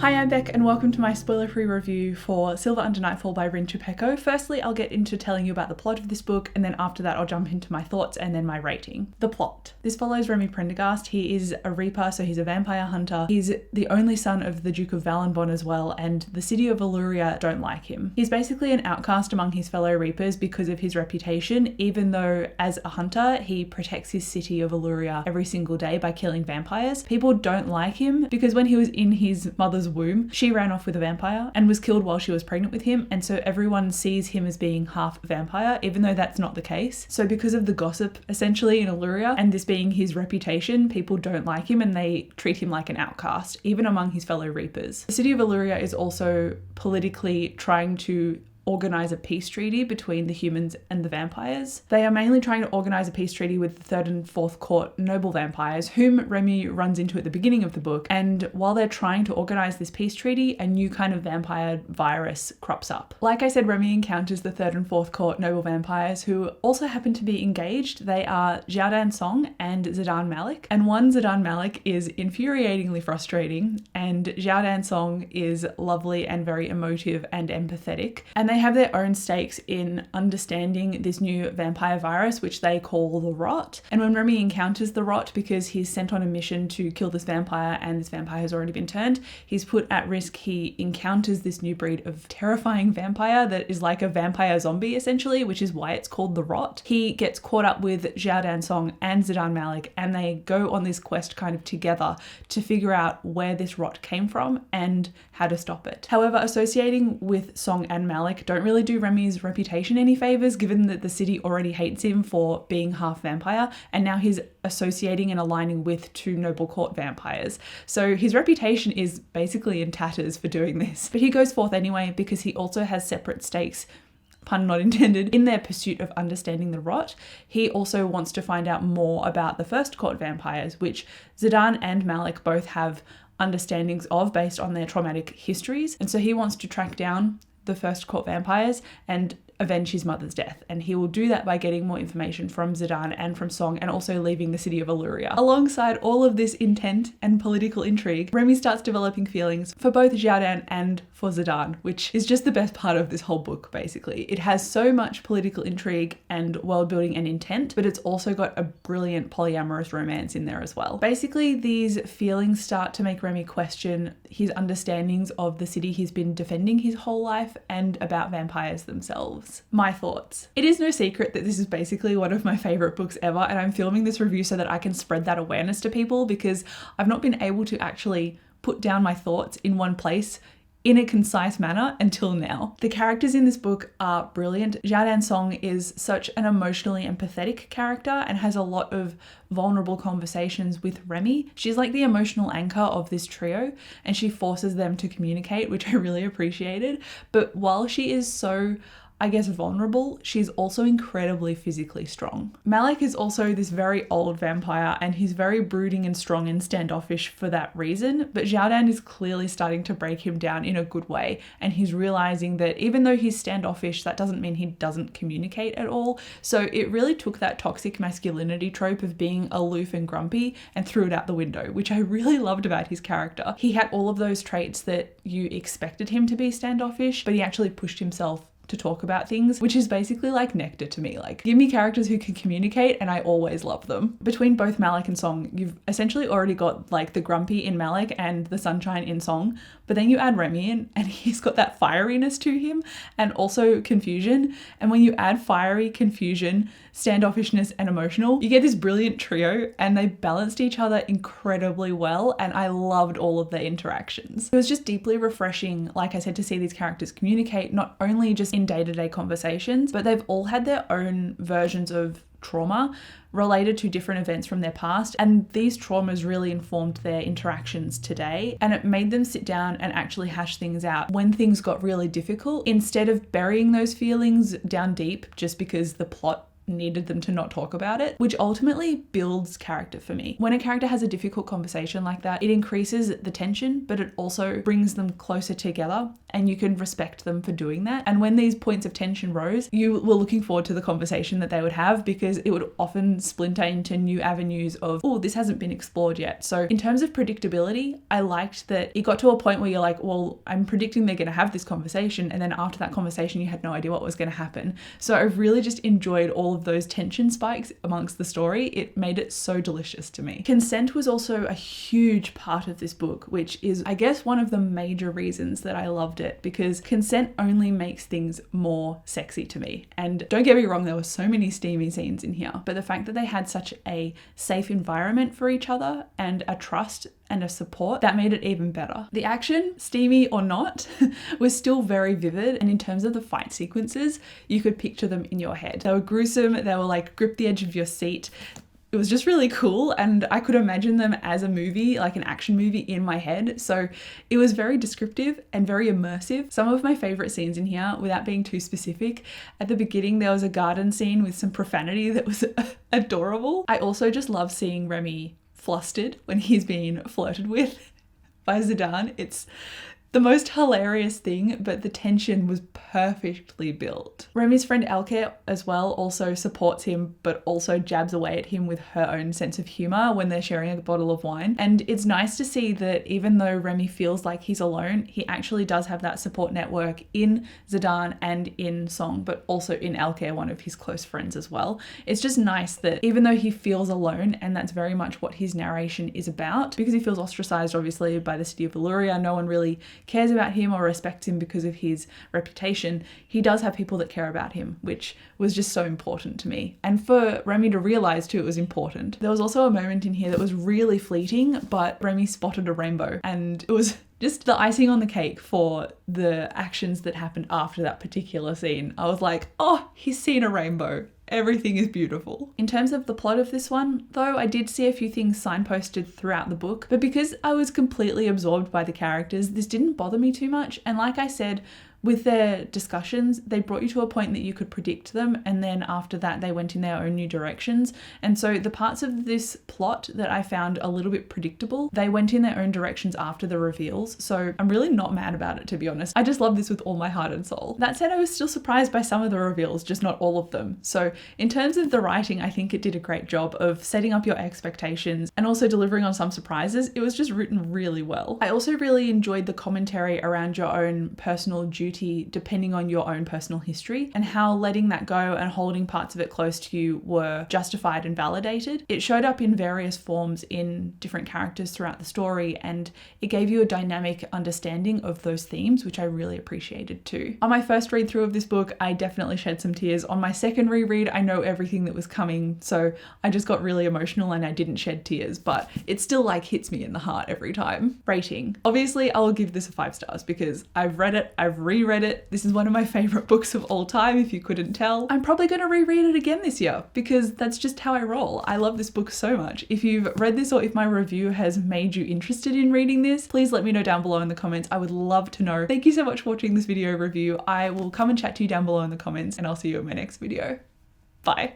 Hi, I'm Beck and welcome to my spoiler-free review for Silver Under Nightfall by Rin Chupeco. Firstly, I'll get into telling you about the plot of this book, and then after that I'll jump into my thoughts and then my rating. The plot. This follows Remy Prendergast. He is a reaper, so he's a vampire hunter. He's the only son of the Duke of Valenbon as well, and the city of Illyria don't like him. He's basically an outcast among his fellow reapers because of his reputation, even though as a hunter he protects his city of Illyria every single day by killing vampires. People don't like him because when he was in his mother's womb, she ran off with a vampire and was killed while she was pregnant with him, and so everyone sees him as being half vampire, even though that's not the case. So because of the gossip essentially in Illyria, and this being his reputation, people don't like him and they treat him like an outcast, even among his fellow reapers. The city of Illyria is also politically trying to organize a peace treaty between the humans and the vampires. They are mainly trying to organize a peace treaty with the third and fourth court noble vampires, whom Remy runs into at the beginning of the book. And while they're trying to organize this peace treaty, a new kind of vampire virus crops up. Like I said, Remy encounters the third and fourth court noble vampires who also happen to be engaged. They are Xiaodan Song and Zidane Malik. And one Zidane Malik is infuriatingly frustrating, and Xiaodan Song is lovely and very emotive and empathetic. And they have their own stakes in understanding this new vampire virus, which they call the Rot. And when Remy encounters the Rot, because he's sent on a mission to kill this vampire and this vampire has already been turned, he's put at risk. He encounters this new breed of terrifying vampire that is like a vampire zombie essentially, which is why it's called the Rot. He gets caught up with Xiaodan Song and Zidane Malik, and they go on this quest kind of together to figure out where this Rot came from and how to stop it. However, associating with Song and Malik don't really do Remy's reputation any favors, given that the city already hates him for being half vampire, and now he's associating and aligning with two noble court vampires. So his reputation is basically in tatters for doing this. But he goes forth anyway because he also has separate stakes, pun not intended, in their pursuit of understanding the Rot. He also wants to find out more about the first court vampires, which Zidane and Malik both have understandings of based on their traumatic histories. And so he wants to track down the first court vampires and avenge his mother's death, and he will do that by getting more information from Zidane and from Song, and also leaving the city of Illyria. Alongside all of this intent and political intrigue, Remy starts developing feelings for both Xiaodan and for Zidane, which is just the best part of this whole book basically. It has so much political intrigue and world building and intent, but it's also got a brilliant polyamorous romance in there as well. Basically, these feelings start to make Remy question his understandings of the city he's been defending his whole life and about vampires themselves. My thoughts. It is no secret that this is basically one of my favorite books ever, and I'm filming this review so that I can spread that awareness to people because I've not been able to actually put down my thoughts in one place in a concise manner until now. The characters in this book are brilliant. Xiaodan Song is such an emotionally empathetic character and has a lot of vulnerable conversations with Remy. She's like the emotional anchor of this trio, and she forces them to communicate, which I really appreciated. But while she is so, I guess, vulnerable, she's also incredibly physically strong. Malik is also this very old vampire, and he's very brooding and strong and standoffish for that reason, but Xiaodan is clearly starting to break him down in a good way, and he's realizing that even though he's standoffish, that doesn't mean he doesn't communicate at all. So it really took that toxic masculinity trope of being aloof and grumpy and threw it out the window, which I really loved about his character. He had all of those traits that you expected him to be standoffish, but he actually pushed himself to talk about things, which is basically like nectar to me. Like, give me characters who can communicate and I always love them. Between both Malik and Song, you've essentially already got like the grumpy in Malik and the sunshine in Song, but then you add Remy in and he's got that fieriness to him and also confusion. And when you add fiery, confusion, standoffishness and emotional, you get this brilliant trio, and they balanced each other incredibly well, and I loved all of their interactions. It was just deeply refreshing, like I said, to see these characters communicate, not only just in day-to-day conversations, but they've all had their own versions of trauma related to different events from their past, and these traumas really informed their interactions today, and it made them sit down and actually hash things out when things got really difficult, instead of burying those feelings down deep just because the plot needed them to not talk about it, which ultimately builds character for me. When a character has a difficult conversation like that, it increases the tension, but it also brings them closer together and you can respect them for doing that. And when these points of tension rose, you were looking forward to the conversation that they would have, because it would often splinter into new avenues of, oh, this hasn't been explored yet. So in terms of predictability, I liked that it got to a point where you're like, well, I'm predicting they're going to have this conversation, and then after that conversation you had no idea what was going to happen. So I really just enjoyed all of those tension spikes amongst the story. It made it so delicious to me. Consent was also a huge part of this book, which is, I guess, one of the major reasons that I loved it, because consent only makes things more sexy to me. And don't get me wrong, there were so many steamy scenes in here, but the fact that they had such a safe environment for each other and a trust and a support, that made it even better. The action, steamy or not, was still very vivid, and in terms of the fight sequences, you could picture them in your head. They were gruesome, they were like grip the edge of your seat. It was just really cool, and I could imagine them as a movie, like an action movie, in my head. So it was very descriptive and very immersive. Some of my favorite scenes in here, without being too specific, at the beginning there was a garden scene with some profanity that was adorable. I also just love seeing Remy flustered when he's being flirted with by Zidane. It's the most hilarious thing, but the tension was perfectly built. Remy's friend Elke as well also supports him, but also jabs away at him with her own sense of humor when they're sharing a bottle of wine. And it's nice to see that even though Remy feels like he's alone, he actually does have that support network in Zidane and in Song, but also in Elke, one of his close friends as well. It's just nice that even though he feels alone, and that's very much what his narration is about, because he feels ostracized obviously by the city of Valyria, no one really cares about him or respects him because of his reputation, he does have people that care about him, which was just so important to me. And for Remy to realize too, it was important. There was also a moment in here that was really fleeting, but Remy spotted a rainbow, and it was just the icing on the cake for the actions that happened after that particular scene. I was like, oh, he's seen a rainbow. Everything is beautiful. In terms of the plot of this one, though, I did see a few things signposted throughout the book, but because I was completely absorbed by the characters, this didn't bother me too much. And like I said, with their discussions, they brought you to a point that you could predict them, and then after that they went in their own new directions. And so the parts of this plot that I found a little bit predictable, they went in their own directions after the reveals. So I'm really not mad about it, to be honest. I just love this with all my heart and soul. That said, I was still surprised by some of the reveals, just not all of them. So in terms of the writing, I think it did a great job of setting up your expectations and also delivering on some surprises. It was just written really well. I also really enjoyed the commentary around your own personal duty depending on your own personal history, and how letting that go and holding parts of it close to you were justified and validated. It showed up in various forms in different characters throughout the story, and it gave you a dynamic understanding of those themes, which I really appreciated too. On my first read through of this book, I definitely shed some tears. On my second reread, I know everything that was coming, so I just got really emotional and I didn't shed tears, but it still like hits me in the heart every time. Rating. Obviously, I will give this a 5 stars because I've read it, I've reread it. This is one of my favorite books of all time, if you couldn't tell. I'm probably going to reread it again this year because that's just how I roll. I love this book so much. If you've read this or if my review has made you interested in reading this, please let me know down below in the comments. I would love to know. Thank you so much for watching this video review. I will come and chat to you down below in the comments, and I'll see you in my next video. Bye.